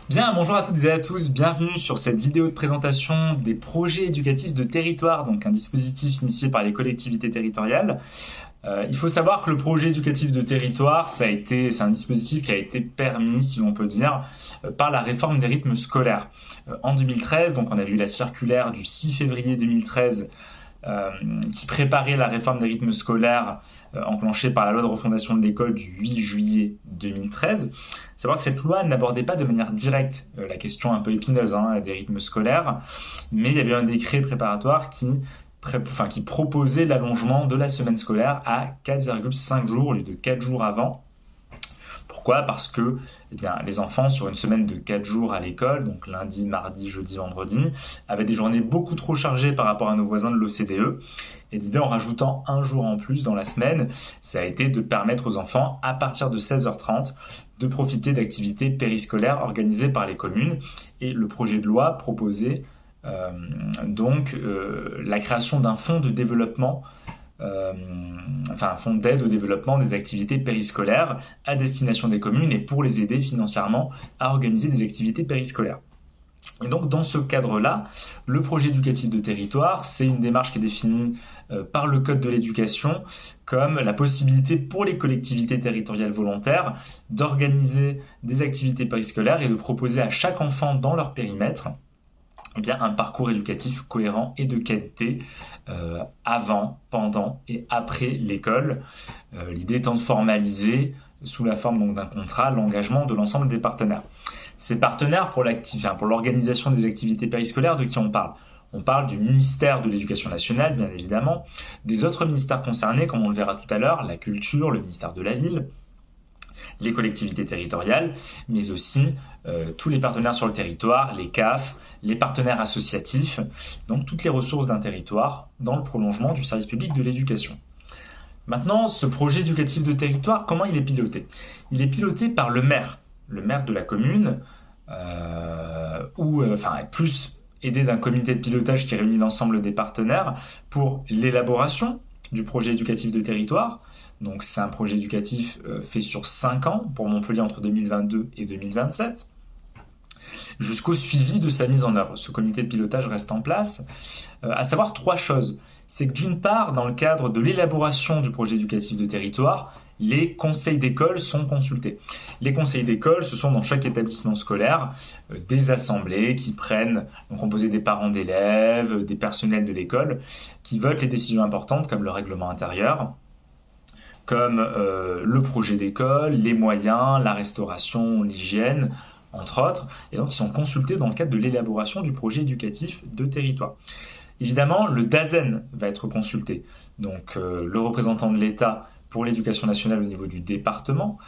Bien, bonjour à toutes et à tous, bienvenue sur cette vidéo de présentation des projets éducatifs de territoire, donc un dispositif initié par les collectivités territoriales. Il faut savoir que le projet éducatif de territoire, c'est un dispositif qui a été permis, si l'on peut dire, par la réforme des rythmes scolaires. En 2013, donc on a vu la circulaire du 6 février 2013 qui préparait la réforme des rythmes scolaires enclenchée par la loi de refondation de l'école du 8 juillet 2013. Savoir que cette loi n'abordait pas de manière directe la question un peu épineuse des rythmes scolaires, mais il y avait un décret préparatoire qui proposait l'allongement de la semaine scolaire à 4,5 jours au lieu de 4 jours avant. Pourquoi ? Parce que les enfants, sur une semaine de 4 jours à l'école, donc lundi, mardi, jeudi, vendredi, avaient des journées beaucoup trop chargées par rapport à nos voisins de l'OCDE. Et l'idée, en rajoutant un jour en plus dans la semaine, ça a été de permettre aux enfants, à partir de 16h30, de profiter d'activités périscolaires organisées par les communes. Et le projet de loi proposait la création d'un fonds de développement un fonds d'aide au développement des activités périscolaires à destination des communes et pour les aider financièrement à organiser des activités périscolaires. Et donc dans ce cadre-là, le projet éducatif de territoire, c'est une démarche qui est définie par le Code de l'éducation comme la possibilité pour les collectivités territoriales volontaires d'organiser des activités périscolaires et de proposer à chaque enfant dans leur périmètre un parcours éducatif cohérent et de qualité avant, pendant et après l'école. L'idée étant de formaliser, sous la forme d'un contrat, l'engagement de l'ensemble des partenaires. Ces partenaires, pour l'organisation des activités périscolaires, de qui on parle ? On parle du ministère de l'Éducation nationale, bien évidemment, des autres ministères concernés, comme on le verra tout à l'heure, la culture, le ministère de la ville, les collectivités territoriales, mais aussi tous les partenaires sur le territoire, les CAF, les partenaires associatifs, donc toutes les ressources d'un territoire dans le prolongement du service public de l'éducation. Maintenant, ce projet éducatif de territoire, comment il est piloté ? Il est piloté par le maire de la commune, plus aidé d'un comité de pilotage qui réunit l'ensemble des partenaires pour l'élaboration du projet éducatif de territoire. Donc c'est un projet éducatif fait sur 5 ans pour Montpellier entre 2022 et 2027, jusqu'au suivi de sa mise en œuvre. Ce comité de pilotage reste en place, à savoir 3 choses. C'est que d'une part, dans le cadre de l'élaboration du projet éducatif de territoire, les conseils d'école sont consultés. Les conseils d'école, ce sont dans chaque établissement scolaire des assemblées qui composées des parents d'élèves, des personnels de l'école, qui votent les décisions importantes comme le règlement intérieur, comme le projet d'école, les moyens, la restauration, l'hygiène, entre autres, et donc ils sont consultés dans le cadre de l'élaboration du projet éducatif de territoire. Évidemment, le DAZEN va être consulté, donc le représentant de l'État pour l'éducation nationale au niveau du département,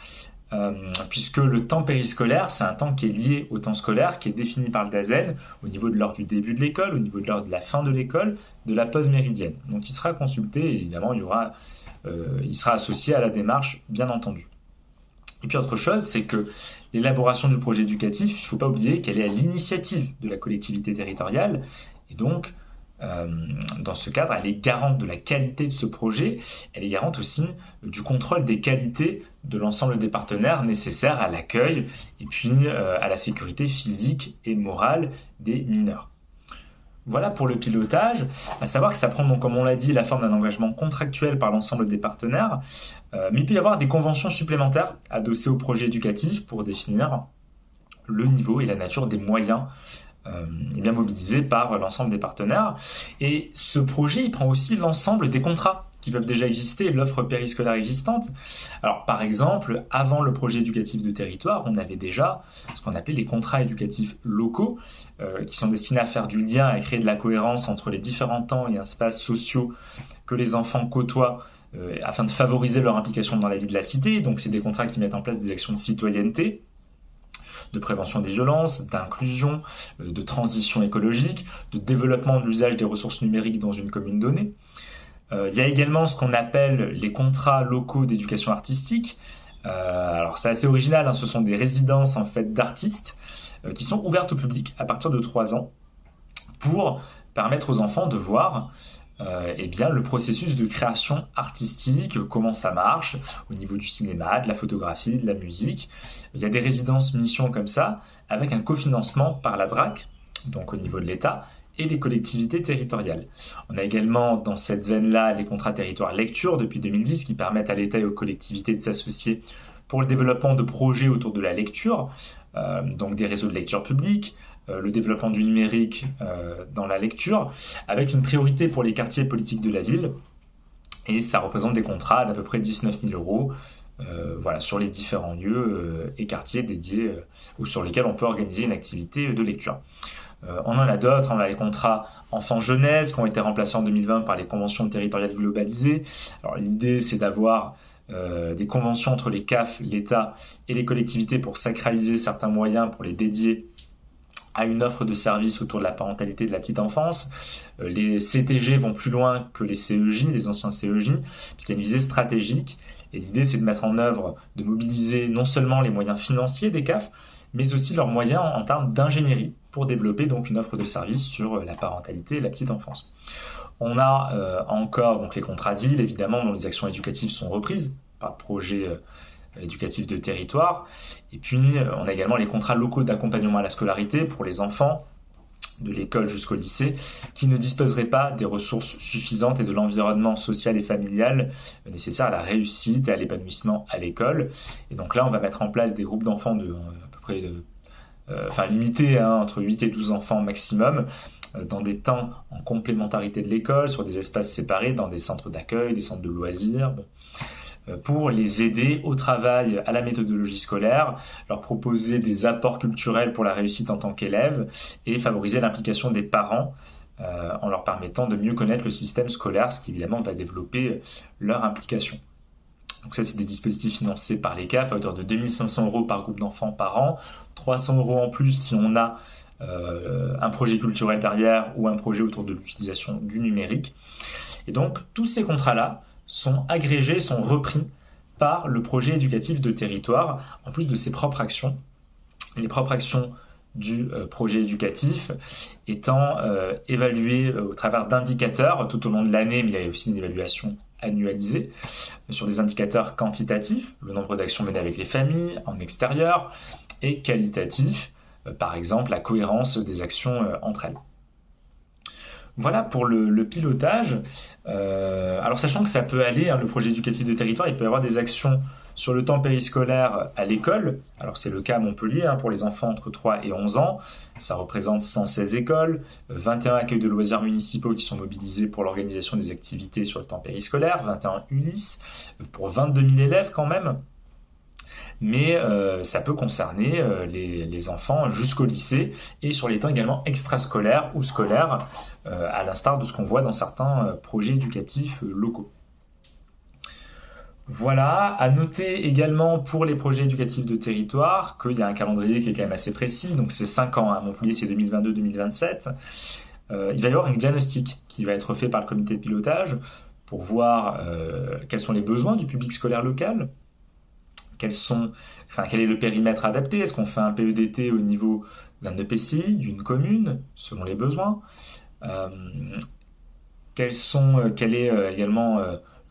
puisque le temps périscolaire, c'est un temps qui est lié au temps scolaire, qui est défini par le DAZEN au niveau de l'heure du début de l'école, au niveau de l'heure de la fin de l'école, de la pause méridienne. Donc il sera consulté et évidemment il sera associé à la démarche, bien entendu. Et puis autre chose, c'est que l'élaboration du projet éducatif, il ne faut pas oublier qu'elle est à l'initiative de la collectivité territoriale, et donc dans ce cadre, elle est garante de la qualité de ce projet, elle est garante aussi du contrôle des qualités de l'ensemble des partenaires nécessaires à l'accueil et puis à la sécurité physique et morale des mineurs. Voilà pour le pilotage, à savoir que ça prend, donc, comme on l'a dit, la forme d'un engagement contractuel par l'ensemble des partenaires, mais il peut y avoir des conventions supplémentaires adossées au projet éducatif pour définir le niveau et la nature des moyens mobilisés par l'ensemble des partenaires. Et ce projet, il prend aussi l'ensemble des contrats qui peuvent déjà exister et l'offre périscolaire existante. Alors par exemple, avant le projet éducatif de territoire, on avait déjà ce qu'on appelait les contrats éducatifs locaux, qui sont destinés à faire du lien, à créer de la cohérence entre les différents temps et espaces sociaux que les enfants côtoient afin de favoriser leur implication dans la vie de la cité. Donc c'est des contrats qui mettent en place des actions de citoyenneté, de prévention des violences, d'inclusion, de transition écologique, de développement de l'usage des ressources numériques dans une commune donnée. Il y a également ce qu'on appelle les contrats locaux d'éducation artistique. Alors c'est assez original, ce sont des résidences en fait d'artistes qui sont ouvertes au public à partir de 3 ans pour permettre aux enfants de voir eh bien, le processus de création artistique, comment ça marche au niveau du cinéma, de la photographie, de la musique. Il y a des résidences missions comme ça, avec un cofinancement par la DRAC, donc au niveau de l'État, et les collectivités territoriales. On a également dans cette veine-là les contrats territoire lecture depuis 2010 qui permettent à l'État et aux collectivités de s'associer pour le développement de projets autour de la lecture, donc des réseaux de lecture publique, le développement du numérique dans la lecture, avec une priorité pour les quartiers politiques de la ville. Et ça représente des contrats d'à peu près 19 000 euros voilà, sur les différents lieux et quartiers dédiés ou sur lesquels on peut organiser une activité de lecture. On en a d'autres, on a les contrats enfants-jeunesse qui ont été remplacés en 2020 par les conventions territoriales globalisées. Alors l'idée c'est d'avoir des conventions entre les CAF, l'État et les collectivités pour sacraliser certains moyens, pour les dédier à une offre de services autour de la parentalité de la petite enfance. Les CTG vont plus loin que les CEJ, les anciens CEJ, puisqu'il y a une visée stratégique. Et l'idée, c'est de mettre en œuvre, de mobiliser non seulement les moyens financiers des CAF, mais aussi leurs moyens en termes d'ingénierie pour développer donc une offre de services sur la parentalité et la petite enfance. On a encore donc les contrats de ville, évidemment, dont les actions éducatives sont reprises par le projet éducatif de territoire. Et puis, on a également les contrats locaux d'accompagnement à la scolarité pour les enfants de l'école jusqu'au lycée qui ne disposeraient pas des ressources suffisantes et de l'environnement social et familial nécessaire à la réussite et à l'épanouissement à l'école. Et donc là, on va mettre en place des groupes d'enfants de à peu près limités, entre 8 et 12 enfants maximum, dans des temps en complémentarité de l'école, sur des espaces séparés, dans des centres d'accueil, des centres de loisirs, pour les aider au travail à la méthodologie scolaire, leur proposer des apports culturels pour la réussite en tant qu'élève et favoriser l'implication des parents en leur permettant de mieux connaître le système scolaire, ce qui évidemment va développer leur implication. Donc ça, c'est des dispositifs financés par les CAF à hauteur de 2 500 euros par groupe d'enfants par an, 300 euros en plus si on a un projet culturel derrière ou un projet autour de l'utilisation du numérique. Et donc, tous ces contrats-là sont agrégés, sont repris par le projet éducatif de territoire, en plus de ses propres actions. Les propres actions du projet éducatif étant évaluées au travers d'indicateurs tout au long de l'année, mais il y a aussi une évaluation annualisée sur des indicateurs quantitatifs, le nombre d'actions menées avec les familles, en extérieur, et qualitatifs, par exemple la cohérence des actions entre elles. Voilà pour le pilotage. Alors sachant que ça peut aller, le projet éducatif de territoire, il peut y avoir des actions sur le temps périscolaire à l'école. Alors c'est le cas à Montpellier pour les enfants entre 3 et 11 ans. Ça représente 116 écoles, 21 accueils de loisirs municipaux qui sont mobilisés pour l'organisation des activités sur le temps périscolaire, 21 ULIS pour 22 000 élèves quand même. Mais ça peut concerner les enfants jusqu'au lycée et sur les temps également extrascolaires ou scolaires, à l'instar de ce qu'on voit dans certains projets éducatifs locaux. Voilà, à noter également pour les projets éducatifs de territoire qu'il y a un calendrier qui est quand même assez précis, donc c'est 5 ans, à Montpellier c'est 2022-2027. Il va y avoir un diagnostic qui va être fait par le comité de pilotage pour voir quels sont les besoins du public scolaire local, quel est le périmètre adapté, est-ce qu'on fait un PEDT au niveau d'un EPCI, d'une commune, selon les besoins, quelle est également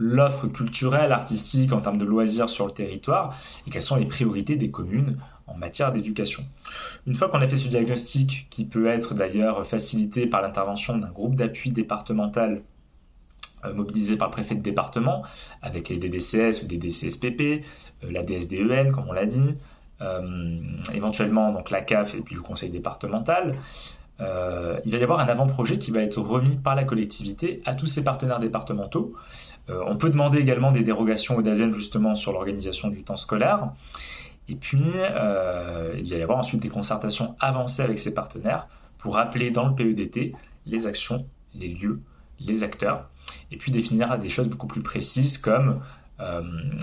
l'offre culturelle, artistique en termes de loisirs sur le territoire, et quelles sont les priorités des communes en matière d'éducation. Une fois qu'on a fait ce diagnostic, qui peut être d'ailleurs facilité par l'intervention d'un groupe d'appui départemental mobilisé par le préfet de département, avec les DDCS ou des DCSPP, la DSDEN, comme on l'a dit, éventuellement donc la CAF et puis le conseil départemental. Il va y avoir un avant-projet qui va être remis par la collectivité à tous ses partenaires départementaux. On peut demander également des dérogations au DAZEN justement sur l'organisation du temps scolaire. Et puis, il va y avoir ensuite des concertations avancées avec ses partenaires pour appeler dans le PEDT les actions, les lieux, les acteurs, et puis définir des choses beaucoup plus précises comme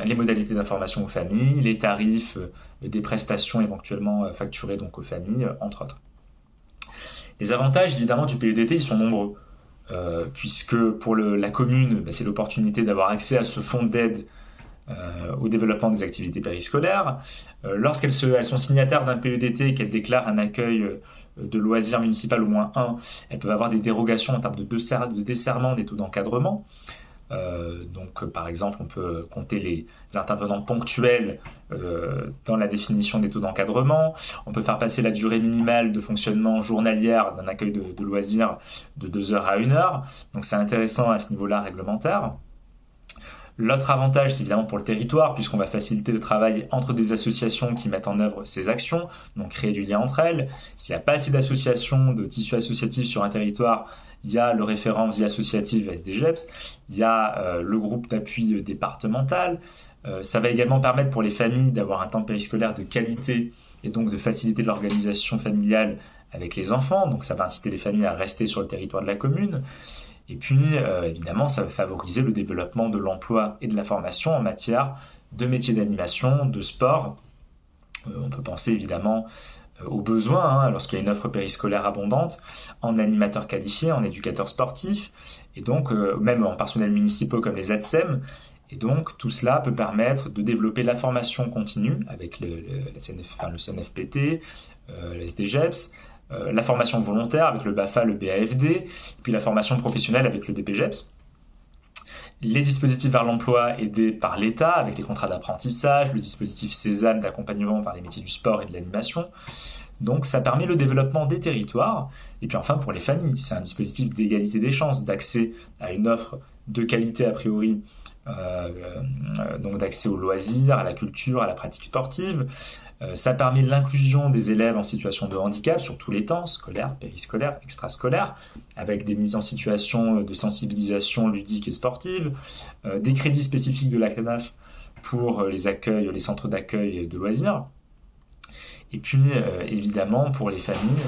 les modalités d'information aux familles, les tarifs des prestations éventuellement facturées donc aux familles, entre autres. Les avantages évidemment du PEDT, ils sont nombreux, puisque pour la commune, c'est l'opportunité d'avoir accès à ce fonds d'aide au développement des activités périscolaires. Lorsqu'elles sont signataires d'un PEDT et qu'elles déclarent un accueil de loisirs municipal au moins un, elles peuvent avoir des dérogations en termes de desserrement des taux d'encadrement. Donc, par exemple, on peut compter les intervenants ponctuels dans la définition des taux d'encadrement. On peut faire passer la durée minimale de fonctionnement journalière d'un accueil de loisirs de 2 heures à 1 heure. Donc, c'est intéressant à ce niveau-là réglementaire. L'autre avantage, c'est évidemment pour le territoire, puisqu'on va faciliter le travail entre des associations qui mettent en œuvre ces actions, donc créer du lien entre elles. S'il n'y a pas assez d'associations, de tissus associatifs sur un territoire, il y a le référent vie associative SDGEPS, il y a le groupe d'appui départemental. Ça va également permettre pour les familles d'avoir un temps périscolaire de qualité et donc de faciliter l'organisation familiale avec les enfants. Donc ça va inciter les familles à rester sur le territoire de la commune. Et puis, évidemment, ça va favoriser le développement de l'emploi et de la formation en matière de métiers d'animation, de sport. On peut penser évidemment aux besoins, lorsqu'il y a une offre périscolaire abondante, en animateurs qualifiés, en éducateurs sportifs, et donc même en personnels municipaux comme les ATSEM. Et donc, tout cela peut permettre de développer la formation continue avec le CNFPT, le SDGEPS, la formation volontaire avec le BAFA, le BAFD, puis la formation professionnelle avec le DPGEPS. Les dispositifs vers l'emploi aidés par l'État avec les contrats d'apprentissage, le dispositif Sésame d'accompagnement vers les métiers du sport et de l'animation. Donc ça permet le développement des territoires. Et puis enfin pour les familles, c'est un dispositif d'égalité des chances, d'accès à une offre de qualité a priori, donc d'accès aux loisirs, à la culture, à la pratique sportive. Ça permet l'inclusion des élèves en situation de handicap sur tous les temps, scolaire, périscolaire, extrascolaire, avec des mises en situation de sensibilisation ludique et sportive, des crédits spécifiques de la CNAF pour les centres d'accueil de loisirs. Et puis, évidemment, pour les familles,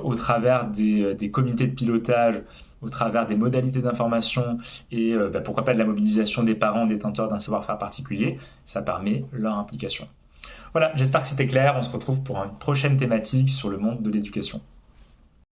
au travers des comités de pilotage, au travers des modalités d'information et pourquoi pas de la mobilisation des parents détenteurs d'un savoir-faire particulier, ça permet leur implication. Voilà, j'espère que c'était clair. On se retrouve pour une prochaine thématique sur le monde de l'éducation.